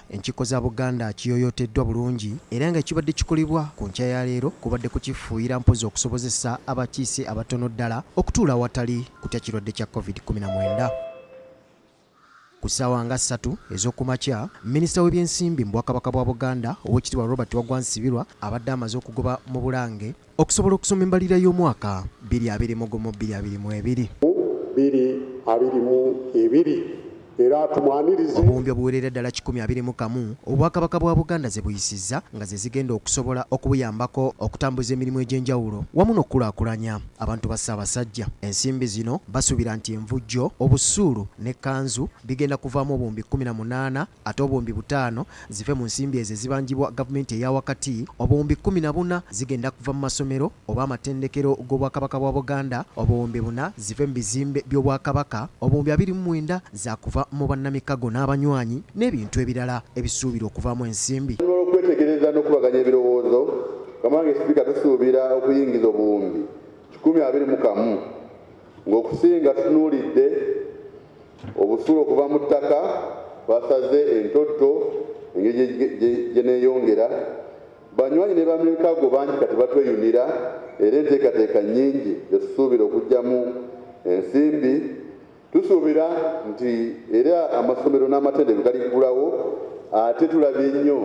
Enkiiko za Buganda kiyoyoteddwa bulungi era nga ekibadde kikolebwa ku nkya ya leero kubadde kukifuuyira mpozi okusobozesa abakiise abatono ddala okutuula awatali kutya kirwadde kya COVID-19. Ku ssaawa nga 3 ez'okumakya, Minisita w'ebyensimbi mu Bwakabaka bwa Buganda Oweekitiibwa Robert Waggwa Nsibirwa abadde amaze okugoba mu Bulange okusobola okusoma embalirira y'omwaka 2021-2022. Era tumwanirize obuwumbi obuwerera ddala 121 Obwakabaka bwa Buganda ze buyisizza nga ze zigenda okusobola okubuyambako okutambuza emirimu egy'enjawulo wamu n'okulaakulanya abantu ba Ssaabasajja. Ensimbi zino basuubira nti envujjo, obusuulu n'ekkanzu bigenda kuvaamu obuwumbi 18 ate obuwumbi 5 zive mu nsimbi ezo ezibanjibwa gavumenti eya wakati. Obuwumbi 14 zigenda kuva mu masomero oba amatendekero g'Obwakabaka bwa Buganda, obuwumbi 4 zive mu bizimbe by'Obwakabaka, obuwumbi 29 zakuva mu bannamikago n'abanywanyi n'ebintu ebirala ebisuubira okuvaamu ensimbi. Okwetegereza n'okubaganya ebirowoozo, Kamange Sipiika tusuubira okuyingiza obuwumbi 121 ng'okusinga tutunuulidde obusuulu okuva mu ttaka basaze entotto engeri gye neeyongera. Banywanyi ne bannamikago bangi kati batweyunira era enteekateeka nnyingi zetusuubira okuggyamu ensimbi. Tusuubira nti era amasomero n'amatendekero galigulawo ate tulabye nnyo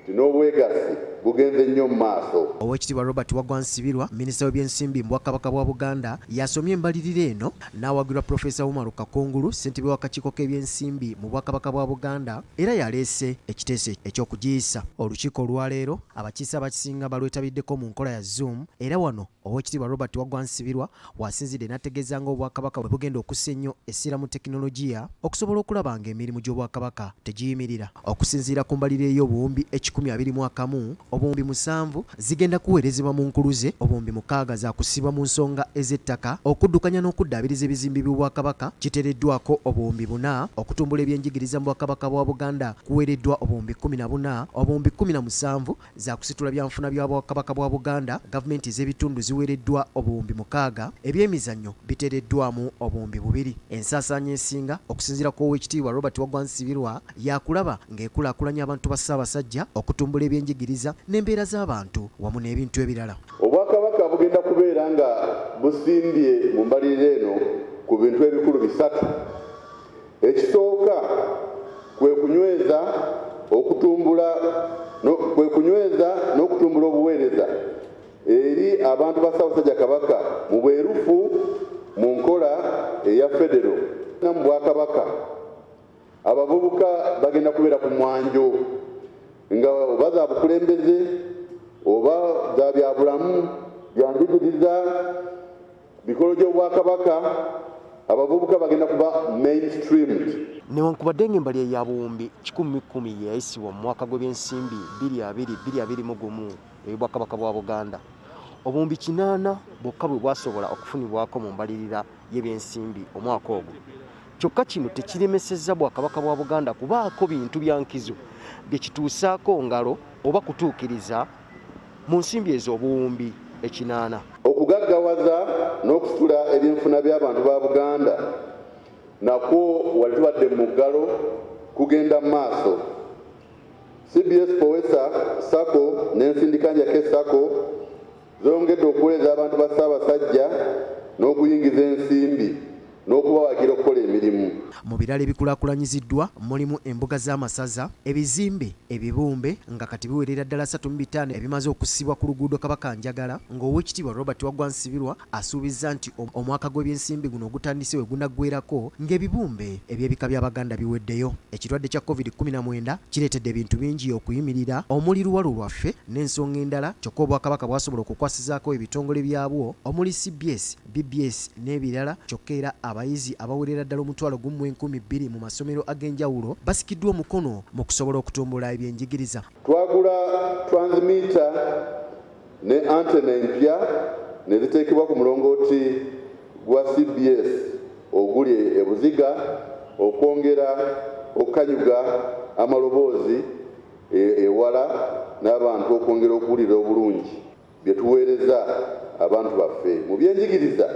nti n'obwegassi bugenze nnyo mu maaso. Oweekitiibwa Robert Waggwa Nsibirwa, Minisita w'ebyensimbi mu Bwakabaka bwa Buganda, yasomye embalirira eno n'awagirwa Profesa Umaru Kakungulu, ssentebe w'akakiiko k'ebyensimbi mu Bwakabaka bwa Buganda, era yaleese ekiteeso eky'okugiyisa. Olukiiko olwaleero abakiise abakisinga balwetabiddeko mu nkola ya Zoom, era wano Oweekitiibwa Robert Waggwa Nsibirwa wasinzidde n'ategeeza ng'Obwakabaka bwe bugenda okussa ennyo essira mu tekinologiya okusobola okulaba ng'emirimu gy'Obwakabaka tegiyimirira. Okusinziira ku mbalirira ey'obuwumbi 121, obuwumbi 7 zigenda kuweerezebwa mu nkuluze, obuwumbi 6 zakusibwa mu nsonga ez'ettaka, okuddukanya n'okuddaabiriza ebizimbe by'Obwakabaka kiteereddwako obuwumbi 4, okutumbula ebyenjigiriza mu Bwakabaka bwa Buganda kuweereddwa obuwumbi 14, obuwumbi 17 zakusitula byanfuna bya Bwakabaka bwa Buganda, gavumenti ez'ebitundu ziweereddwa obuwumbi 6, ebyemizannyo biteereddwamu obuwumbi 2. Ensaasaanya esinga okusinziira ku Oweekitiibwa Robert Waggwa Nsibirwa yakulaba ng'ekulaakulanya abantu ba Ssaabasajja, okutumbula ebyenjigiriza n'embeera z'abantu wamu n'ebintu ebirala. Obwakabaka bugenda kubeera nga busimbye mu mbalirira eno ku bintu ebikulu 3. Ekisooka kwe kunyweza n'okutumbula obuweereza eri abantu ba Ssaabasajja Kabaka mu bwerufu mu nkola eya federo. Mu Bwakabaka abavubuka bagenda kubeera ku mwanjo nga oba za bukulembeze oba za byabulamu byanjigiriza bikolo gy'Obwakabaka, abavubuka bagenda kuba mainstreamed. Newankubadde ng'embalirira ya buwumbi 10,000 yayisibwa mu mwaka gw'ebyensimbi 2020-2021 ey'Obwakabaka bwa Buganda, obuwumbi 8 bwokka bwe bwasobola okufunibwako mu mbalirira y'ebyensimbi omwaka ogwo. Kyokka kino tekiremesezza Bwakabaka bwa Buganda kubaako bintu bya nkizo bye kituusaako ngalo oba kutuukiriza mu nsimbi ez'obuwumbi 8. Okugaggawaza n'okusitula ebyenfuna by'abantu ba Buganda nakwo wali tubadde mu muggalo kugenda mu maaso. CBS Powesa Sacco n'ensindikanja ke Sacco zongedde okuweereza abantu ba Ssaabasajja n'okuyingiza ensimbi n'okubawagira okukola emirimu. Mu birala ebikulaakulanyiziddwa mulimu embuga z'amasaza, ebizimbe, ebibumbe nga kati biwerera ddala 35 ebimaze okusibwa ku luguudo Kabakanjagala, ng'Oweekitiibwa Robert Waggwa Nsibirwa asuubizza nti omwaka gw'ebyensimbi guno ogutandise we gunaggweerako ng'ebibumbe eby'ebika by'Abaganda biweddeyo. Ekirwadde kya COVID-19 kireetedde ebintu bingi okuyimirira omuli luwalo lwaffe n'ensonga endala, kyokka Obwakabaka bwasobola okukwasizaako ebitongole byabwo omuli CBS, BBS n'ebirala, kyokka era abayizi abawerera ddala 1,200 mu masomero ag'enjawulo basikiddwa omukono mu kusobola okutumbula ebyenjigiriza. Twagula transmitter ne antena empya ne ziteekebwa ku mulongooti gwa CBS oguli e Buziga okwongera okukanyuga amaloboozi ewala n'abantu okwongera okuwulira obulungi bye tuweereza abantu baffe mu byenjigiriza.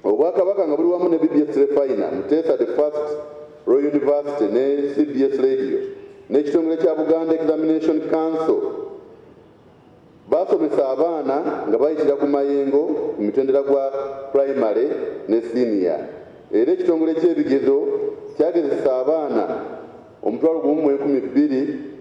Obwakabaka nga buli wamu ne BBS Refiner Muteesa the first Royal University ne CBS Radio n'ekitongole kya Buganda Examination Council basomesa abaana nga bayitira ku mayengo ku mitendera gwa primary ne senior. Era ekitongole ky'ebigezo kyagezesa abaana 1,200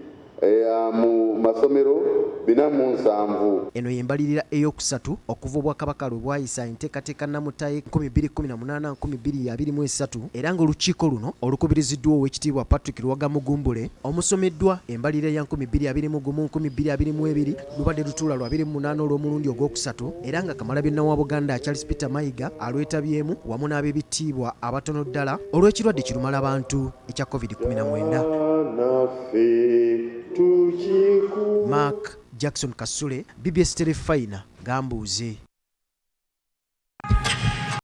mu masomero 47. Eno yembalirira eyokusatu okuva Obwakabaka lwe bwayisa enteekateeka nnamutaye 2018-2023 era ng'olukiiko luno olukubiriziddwa Oweekitiibwa Patrick Lwagamugumbule omusomeddwa embalirira ya 2021-2022 lubadde lutuula lwa 28 olw'omulundi ogwokusatu era nga Kamalabyonna wa Buganda Charles Peter Mayiga alwetabyemu wamu n'ab'ebitiibwa abatono ddala olw'ekirwadde kirumala bantu ekya COVID-19. Mark Jackson Kasule, BBS Telefina, Gambuuze.